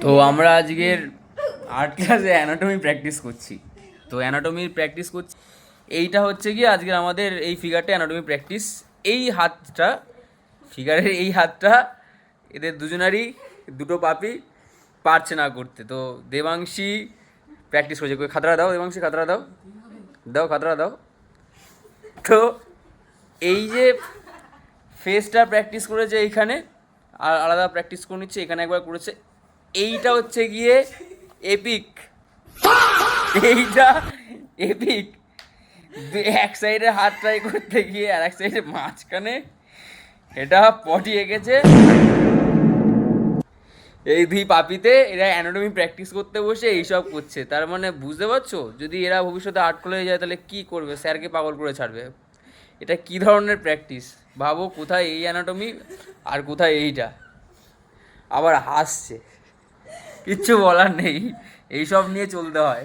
তো আমরা আজকের আর্ট ক্লাসে অ্যানাটমি প্র্যাকটিস করছি। তো অ্যানাটমির প্র্যাকটিস করছি, এইটা হচ্ছে কি আজকের আমাদের এই ফিগারটা অ্যানাটমি প্র্যাকটিস। এই হাতটা, ফিগারের এই হাতটা এদের দুজনারই দুটো পাপি পারছে না করতে। তো দেবাংশী প্র্যাকটিস করছে। খাতরা দাও দেবাংশী, খাতরা দাও, দাও খাতরা দাও। তো এই যে ফেসটা প্র্যাকটিস করেছে এইখানে, আর আলাদা প্র্যাকটিস করে নিচ্ছে এখানে একবার করেছে। এইটা হচ্ছে গিয়ে এপিক, এইটা এপিক। এক সাইডে হাত ট্রাই করতে গিয়ে আর এক সাইডে মাঝখানে এটা পটি এঁকেছে। এই দুই পাপিতে এরা অ্যানাটমি প্র্যাকটিস করতে বসে এইসব করছে। তার মানে বুঝতে পারছো, যদি এরা ভবিষ্যতে আর্ট কলেজে যায় তাহলে কি করবে, স্যারকে পাগল করে ছাড়বে। এটা কি ধরনের প্র্যাকটিস ভাবো, কোথায় এই অ্যানাটমি আর কোথায় এইটা, আবার হাসছে। কিচ্ছু বলার নেই, এইসব নিয়ে চলতে হয়।